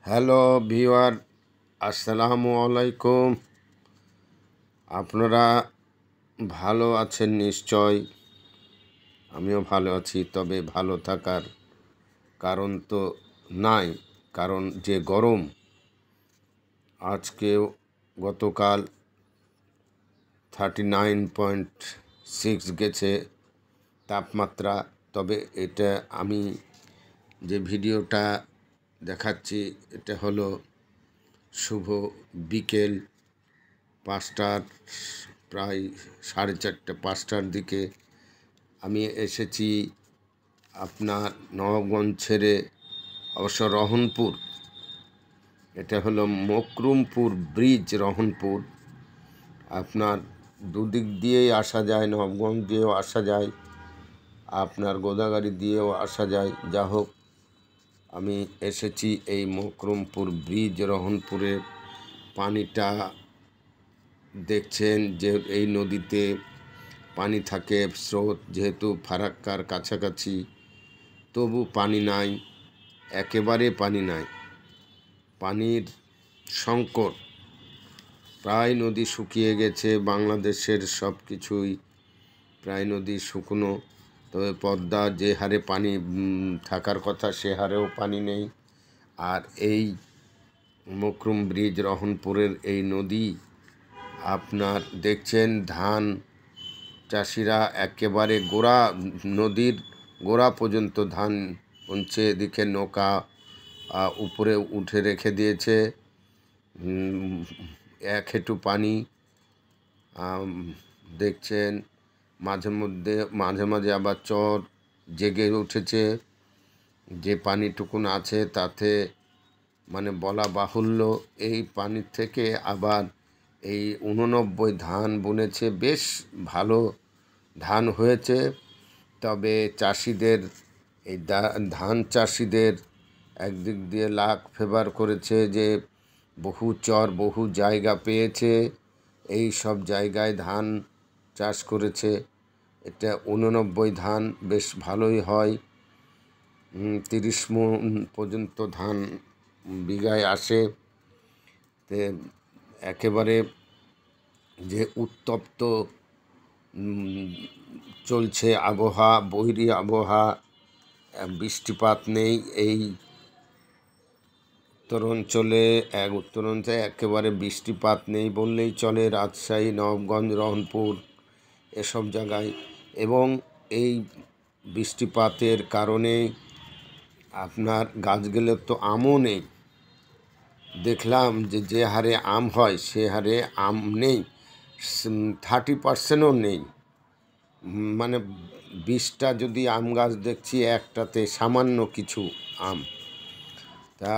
Hello viewer, আসসালামু আলাইকুম। আপনারা ভালো আছেন নিশ্চয়। আমিও ভালো আছি, তবে ভালো থাকার কারণ তো নাই। কারণ যে গরম, আজকেও গতকাল 39.6 গেছে তাপমাত্রা। তবে এটা আমি যে ভিডিওটা দেখাচ্ছি এটা হলো শুভ বিকেল 5টার, প্রায় 4:30-5টার দিকে আমি এসেছি আপনার নবাবগঞ্জ ছেড়ে, অবশ্য রহনপুর। এটা হলো মকরুমপুর ব্রিজ, রহনপুর। আপনার দুদিক দিয়েই আসা যায়, নবাবগঞ্জ দিয়েও আসা যায়, আপনার গোদাগাড়ি দিয়েও আসা যায়। যা হোক, আমি এসেছি এই মকরুমপুর ব্রিজ, রহনপুরের পানিটা দেখছেন যে এই নদীতে পানি থাকে, স্রোত যেহেতু ফারাক্কার কাছাকাছি, তবু পানি নাই, একেবারে পানি নাই, পানির সংকট। প্রায় নদী শুকিয়ে গেছে, বাংলাদেশের সব কিছুই প্রায় নদী শুকনো। তবে পদ্মা যে হারে পানি থাকার কথা সে হারেও পানি নেই। আর এই মকরুম ব্রিজ, রহনপুরের এই নদী আপনার দেখছেন, ধান চাষিরা একেবারে গোড়া, নদীর গোড়া পর্যন্ত ধান বুনছে। এদিকে নৌকা উপরে উঠে রেখে দিয়েছে, এক হেঁটু পানি দেখছেন। মাঝে মাঝে আবার চর জেগে উঠেছে। যে পানিটুকুন আছে তাতে মানে বলা বাহুল্য। এই পানির থেকে আবার এই 89 ধান বুনেছে, বেশ ভালো ধান হয়েছে। তবে চাষিদের, এই ধান চাষিদের একদিক দিয়ে লাখ ফেভার করেছে যে বহু চর, বহু জায়গা পেয়েছে, এই সব জায়গায় ধান চাষ করেছে। এটা 89 ধান বেশ ভালোই হয়, 30 মণ পর্যন্ত ধান বিঘায় আসে। তে একেবারে যে উত্তপ্ত চলছে আবহাওয়া, বৈরী আবহাওয়া, বৃষ্টিপাত নেই এই উত্তরাঞ্চলে। উত্তরাঞ্চলে একেবারে বৃষ্টিপাত নেই বললেই চলে, রাজশাহী, নবাবগঞ্জ, রহনপুর এসব জায়গায়। এবং এই বৃষ্টিপাতের কারণে আপনার গাছগুলোর তো আমও নেই। দেখলাম যে হারে আম হয় সে হারে আম নেই, 30%ও নেই। মানে 20টা যদি আম গাছ দেখছি, একটাতে সামান্য কিছু আম। তা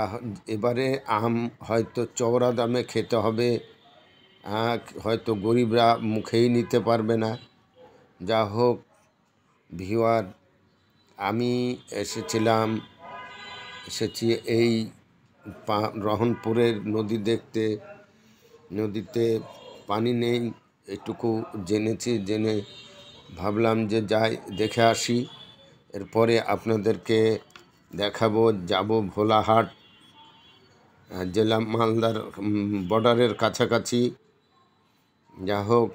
এবারে আম হয়তো চওড়া দামে খেতে হবে, হয়তো গরিবরা মুখেই নিতে পারবে না। যা হোক ভিউয়ার, আমি এসেছি এই রহনপুরের নদী দেখতে। নদীতে পানি নেই এটুকু জেনে ভাবলাম যে যাই দেখে আসি। এরপরে আপনাদেরকে দেখাবো, যাব ভোলাহাট, জেলা মালদার বর্ডারের কাছাকাছি। যা হোক,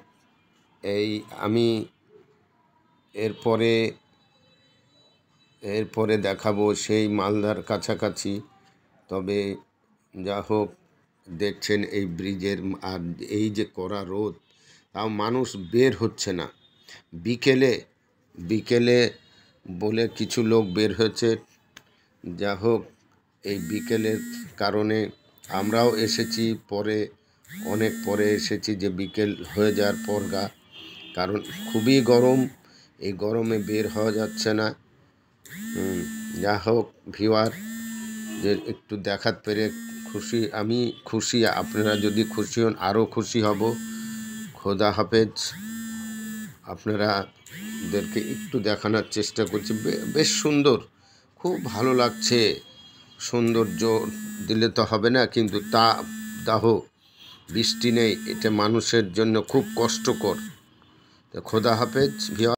এই আমি এরপরে দেখাবো সেই মালদার কাছাকাছি। তবে যা হোক, দেখছেন এই ব্রিজের, আর এই যে কড়া রোদ, তাও মানুষ বের হচ্ছে না। বিকেলে বলে কিছু লোক বের হয়েছে। যা হোক, এই বিকেলের কারণে আমরাও এসেছি অনেক পরে এসেছি, যে বিকেল হয়ে যাওয়ার পর কারণ খুবই গরম, এই গরমে বের হওয়া যাচ্ছে না। যা হোক ভিউয়ার, যে একটু দেখাতে পেরে আমি খুশি। আপনারা যদি খুশি হন আরও খুশি হব। খোদা হাফেজ। আপনারাদেরকে একটু দেখানোর চেষ্টা করছি, বেশ সুন্দর, খুব ভালো লাগছে। সৌন্দর্য দিলে তো হবে না, কিন্তু দাহ বৃষ্টি নেই, এটা মানুষের জন্য খুব কষ্টকর। খোদা হাফেজ ভিউয়ার।